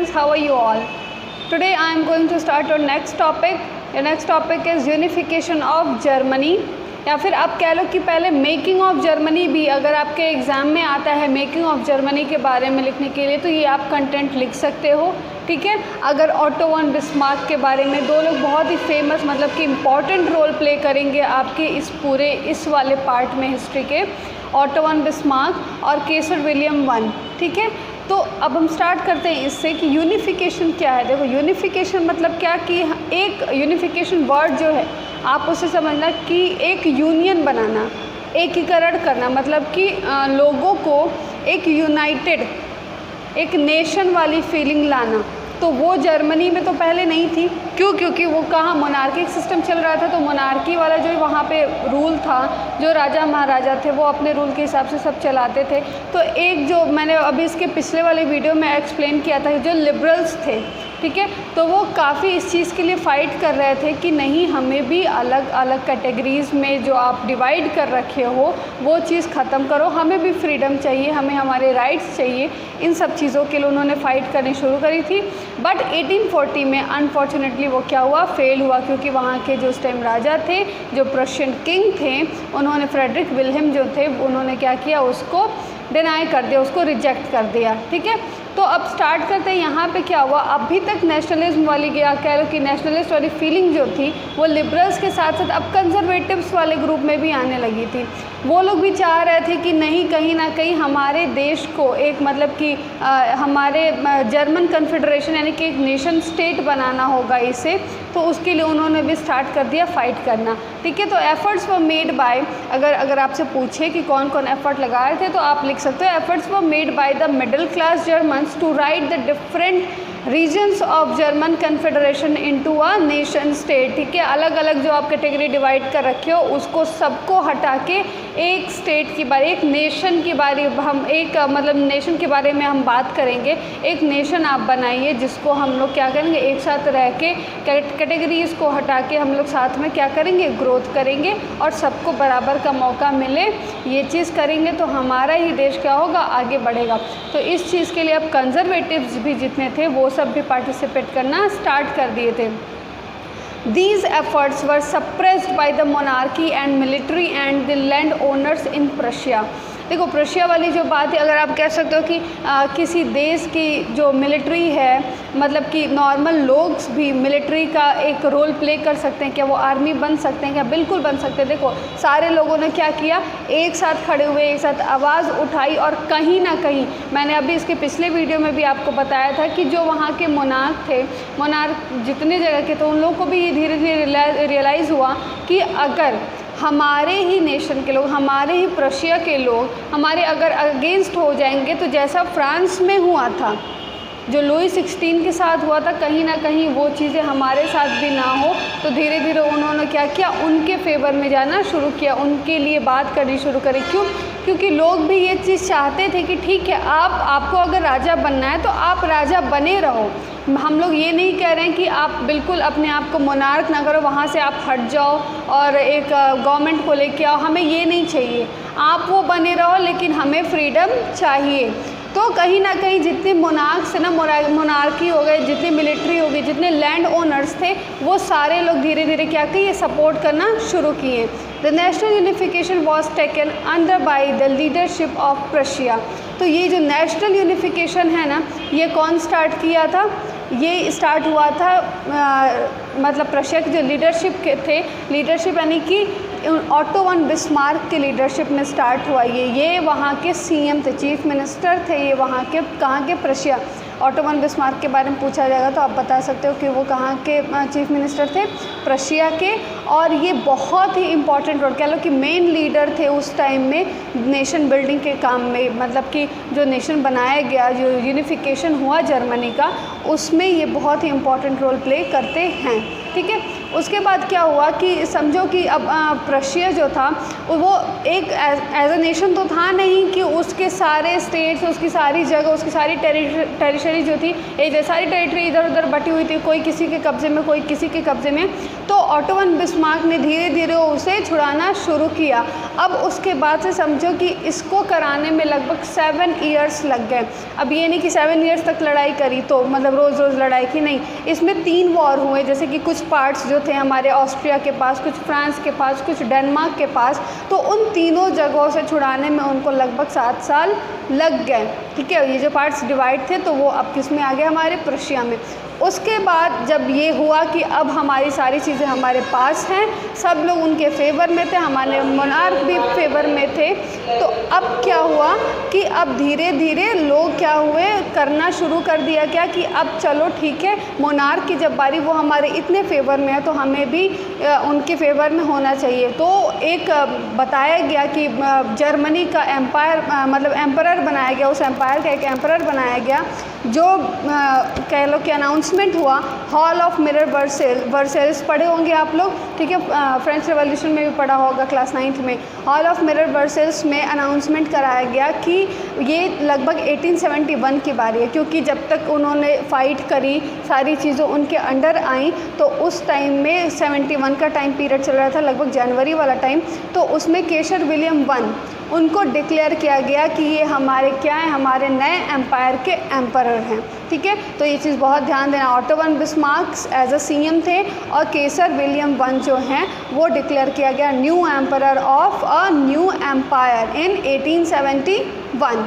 students, how are you all? Today I am going to start our next topic. Your next topic is unification of Germany, या फिर आप कह लो कि पहले making of Germany भी अगर आपके एग्ज़ाम में आता है मेकिंग ऑफ जर्मनी के बारे में लिखने के लिए तो ये आप कंटेंट लिख सकते हो, ठीक है। अगर ऑटो वन बिस्मार्क के बारे में दो लोग बहुत ही फेमस मतलब कि इम्पॉर्टेंट रोल प्ले करेंगे आपके इस वाले पार्ट में हिस्ट्री के, ऑटो वन बिस्मार्क और केसर विलियम वन, ठीक है। तो अब हम स्टार्ट करते हैं इससे कि यूनिफिकेशन क्या है। देखो यूनिफिकेशन मतलब क्या कि एक यूनिफिकेशन वर्ड जो है आप उसे समझना कि एक यूनियन बनाना, एकीकरण करना, मतलब कि लोगों को एक यूनाइटेड एक नेशन वाली फीलिंग लाना। तो वो जर्मनी में तो पहले नहीं थी, क्यों? क्योंकि वो कहाँ मोनार्किक सिस्टम चल रहा था, तो मोनार्की वाला जो वहाँ पे रूल था, जो राजा महाराजा थे वो अपने रूल के हिसाब से सब चलाते थे। तो एक जो मैंने अभी इसके पिछले वाले वीडियो में एक्सप्लेन किया था, जो लिबरल्स थे, ठीक है, तो वो काफ़ी इस चीज़ के लिए फ़ाइट कर रहे थे कि नहीं, हमें भी अलग अलग कैटेगरीज़ में जो आप डिवाइड कर रखे हो वो चीज़ ख़त्म करो, हमें भी फ्रीडम चाहिए, हमें हमारे राइट्स चाहिए। इन सब चीज़ों के लिए उन्होंने फ़ाइट करनी शुरू करी थी। बट 1840 में अनफॉर्चुनेटली वो क्या हुआ, फेल हुआ, क्योंकि वहाँ के जो उस टाइम राजा थे, जो प्रशियन किंग थे, उन्होंने फ्रेडरिक विल्हेम जो थे उन्होंने क्या किया, उसको डिनाई कर दिया, उसको रिजेक्ट कर दिया, ठीक है। तो अब स्टार्ट करते हैं यहाँ पे क्या हुआ। अभी तक नेशनलिज्म वाली या कह लो कि नेशनलिस्ट वाली फीलिंग जो थी वो लिबरल्स के साथ साथ अब कंजर्वेटिव्स वाले ग्रुप में भी आने लगी थी। वो लोग भी चाह रहे थे कि नहीं, कहीं ना कहीं हमारे देश को एक मतलब कि हमारे जर्मन कन्फेडरेशन यानी कि एक नेशन स्टेट बनाना होगा इसे, तो उसके लिए उन्होंने भी स्टार्ट कर दिया फाइट करना, ठीक है। तो एफर्ट्स वर मेड बाय, अगर आपसे पूछे कि कौन कौन एफर्ट लगाए थे तो आप लिख सकते हो, efforts were made by the middle class Germans to write the different regions of German confederation into a nation state, ठीक है। अलग अलग जो आप कैटेगरी डिवाइड कर रखे हो उसको सबको हटा के एक स्टेट की बारे, एक नेशन की बारे, हम एक मतलब नेशन के बारे में हम बात करेंगे। एक नेशन आप बनाइए जिसको हम लोग क्या करेंगे, एक साथ रह के कैटेगरीज को हटा के हम लोग साथ में क्या करेंगे, ग्रोथ करेंगे और सबको बराबर का मौका मिले, ये चीज़ करेंगे तो हमारा ही देश क्या होगा, आगे बढ़ेगा। तो इस चीज़ के लिए अब कंजर्वेटिव्स भी जितने थे वो सब भी पार्टिसिपेट करना स्टार्ट कर दिए थे। These efforts were suppressed by the monarchy and military and the landowners in Prussia। देखो प्रशिया वाली जो बात है, अगर आप कह सकते हो कि किसी देश की जो मिलिट्री है, मतलब कि नॉर्मल लोग भी मिलिट्री का एक रोल प्ले कर सकते हैं क्या, वो आर्मी बन सकते हैं क्या? बिल्कुल बन सकते हैं। देखो सारे लोगों ने क्या किया, एक साथ खड़े हुए, एक साथ आवाज़ उठाई और कहीं ना कहीं मैंने अभी इसके पिछले वीडियो में भी आपको बताया था कि जो वहाँ के मोनार्क थे, मोनार्क जितने जगह के, तो उन लोगों को भी धीरे धीरे रियलाइज़ हुआ कि अगर हमारे ही नेशन के लोग, हमारे ही प्रशिया के लोग हमारे अगर अगेंस्ट हो जाएंगे, तो जैसा फ्रांस में हुआ था, जो लुई 16 के साथ हुआ था, कहीं ना कहीं वो चीज़ें हमारे साथ भी ना हो। तो धीरे धीरे उन्होंने क्या किया, उनके फेवर में जाना शुरू किया, उनके लिए बात करनी शुरू करी। क्यों? क्योंकि लोग भी ये चीज़ चाहते थे कि ठीक है, आपको अगर राजा बनना है तो आप राजा बने रहो। हम लोग ये नहीं कह रहे हैं कि आप बिल्कुल अपने आप को मोनार्क ना करो, वहाँ से आप हट जाओ और एक गवर्नमेंट को लेके आओ, हमें ये नहीं चाहिए। आप वो बने रहो लेकिन हमें फ्रीडम चाहिए। तो कहीं ना कहीं जितने मोनार्क्स है ना, मोनार्की हो गए, जितनी मिलिट्री हो गई, जितने लैंड ओनर्स थे, वो सारे लोग धीरे धीरे क्या किए, सपोर्ट करना शुरू किए। The national unification was taken under by the leadership of Prussia. तो ये जो नेशनल यूनिफिकेशन है ना, ये कौन स्टार्ट किया था, ये स्टार्ट हुआ था मतलब प्रशिया के जो लीडरशिप के थे, लीडरशिप यानी कि ऑटो वन बिस्मार्क के लीडरशिप में स्टार्ट हुआ। ये वहाँ के सीएम थे, चीफ मिनिस्टर थे, ये वहाँ के कहाँ के, प्रशिया। ऑटो वन बिस्मार्क के बारे में पूछा जाएगा तो आप बता सकते हो कि वो कहाँ के चीफ मिनिस्टर थे, प्रशिया के। और ये बहुत ही इंपॉर्टेंट रोल, कह लो कि मेन लीडर थे उस टाइम में नेशन बिल्डिंग के काम में, मतलब कि जो नेशन बनाया गया, जो यूनिफिकेशन हुआ जर्मनी का, उसमें ये बहुत ही इंपॉर्टेंट रोल प्ले करते हैं, ठीक है। उसके बाद क्या हुआ कि समझो कि अब प्रशिया जो था वो एक एज अ नेशन तो था नहीं कि उसके सारे स्टेट्स, उसकी सारी जगह, उसकी सारी टेरिटरी जो थी, सारी टेरिटरी इधर उधर बटी हुई थी, कोई किसी के कब्ज़े में, कोई किसी के कब्ज़े में। तो ऑटो वन बिस्मार्क ने धीरे धीरे उसे छुड़ाना शुरू किया। अब उसके बाद से समझो कि इसको कराने में लगभग 7 ईयर्स लग गए। अब ये नहीं कि 7 ईयर्स तक लड़ाई करी तो मतलब रोज़ रोज़ लड़ाई की, नहीं, इसमें 3 वॉर हुए, जैसे कि कुछ पार्ट्स जो थे हमारे ऑस्ट्रिया के पास, कुछ फ्रांस के पास, कुछ डेनमार्क के पास, तो उन तीनों जगहों से छुड़ाने में उनको लगभग 7 साल लग गए। ठीक है, ये जो पार्ट्स डिवाइड थे तो वो अब किस में आ गए, हमारे प्रुशिया में। उसके बाद जब ये हुआ कि अब हमारी सारी चीज़ें हमारे पास हैं, सब लोग उनके फेवर में थे, हमारे मोनार्क भी फेवर में थे, तो अब क्या हुआ कि अब धीरे धीरे लोग क्या हुए, करना शुरू कर दिया क्या कि अब चलो ठीक है, मोनार्क की जब बारी, वो हमारे इतने फेवर में है तो हमें भी उनके फेवर में होना चाहिए। तो एक बताया गया कि जर्मनी का एम्पायर मतलब एम्परर बनाया गया, उस एम्पायर का एक एम्परर बनाया गया, जो कह लो कि अनाउंसमेंट हुआ हॉल ऑफ मिरर वर्सेल्स, पढ़े होंगे आप लोग, ठीक है, फ्रेंच रेवोल्यूशन में भी पढ़ा होगा क्लास 9th में। हॉल ऑफ मिरर वर्सेल्स में अनाउंसमेंट कराया गया कि ये लगभग 1871 की बारी है, क्योंकि जब तक उन्होंने फ़ाइट करी, सारी चीज़ें उनके अंडर आई, तो उस टाइम में 71 का टाइम पीरियड चल रहा था, लगभग जनवरी वाला टाइम, तो उसमें केसर विलियम I उनको डिक्लेयर किया गया कि ये हमारे क्या हैं, हमारे नए एम्पायर के एम्परर हैं। ठीक है, तो ये चीज़ बहुत ध्यान देना। Otto von Bismarck as a CM थे और केसर विलियम I जो हैं वो डिक्लेयर किया गया new emperor of a new empire in 1871।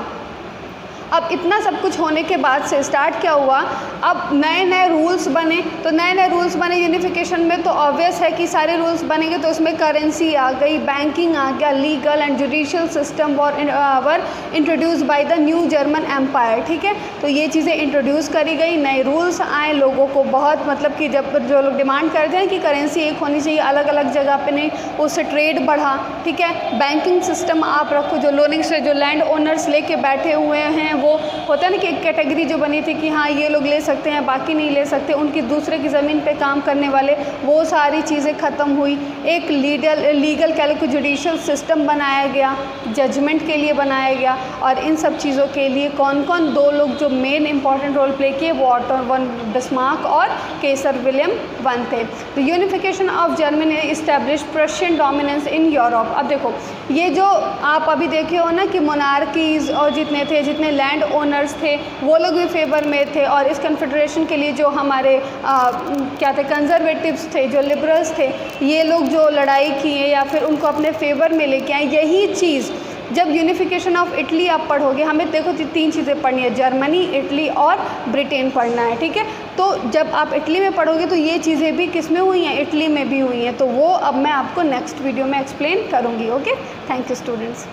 अब इतना सब कुछ होने के बाद से स्टार्ट क्या हुआ, अब नए नए रूल्स बने, तो नए नए रूल्स बने यूनिफिकेशन में, तो ऑब्वियस है कि सारे रूल्स बनेंगे, तो उसमें करेंसी आ गई, बैंकिंग आ गया, legal and judicial system were introduced by the new German empire. ठीक है, तो ये चीज़ें इंट्रोड्यूस करी गई, नए रूल्स आए, लोगों को बहुत मतलब कि जब जो लोग डिमांड करते हैं कि करेंसी एक होनी चाहिए, अलग अलग जगह पे नहीं, उससे ट्रेड बढ़ा। ठीक है, बैंकिंग सिस्टम आप रखो, जो लोनिंग से जो लैंड ओनर्स लेके बैठे हुए हैं, वो होता है ना कि एक कैटेगरी जो बनी थी कि हाँ ये लोग ले सकते हैं बाकी नहीं ले सकते, उनकी दूसरे की ज़मीन पे काम करने वाले, वो सारी चीज़ें ख़त्म हुई। एक लीगल कह लो कि जुडिशियल सिस्टम बनाया गया, जजमेंट के लिए बनाया गया, और इन सब चीज़ों के लिए कौन कौन 2 लोग जो मेन इंपॉर्टेंट रोल प्ले किए, वो ऑटो वन बिस्मार्क और केसर विलियम I थे। तो unification of Germany establish Prussian dominance in Europe. अब देखो ये जो आप अभी देखे हो ना कि मोनार्कीज़ और जितने थे, जितने लैंड ओनर्स थे, वो लोग भी फेवर में थे, और इस कन्फेडरेशन के लिए जो हमारे क्या थे, कंजर्वेटिव्स थे, जो लिबरल्स थे, ये लोग जो लड़ाई किए या फिर उनको अपने फेवर में लेके आए, यही चीज़ जब यूनिफिकेशन ऑफ इटली आप पढ़ोगे, हमें देखो 3 चीज़ें पढ़नी है, जर्मनी, इटली और ब्रिटेन पढ़ना है। ठीक है, तो जब आप इटली में पढ़ोगे तो ये चीज़ें भी किस में हुई हैं, इटली में भी हुई हैं, तो वो अब मैं आपको नेक्स्ट वीडियो में एक्सप्लेन करूँगी। Okay, thank you students.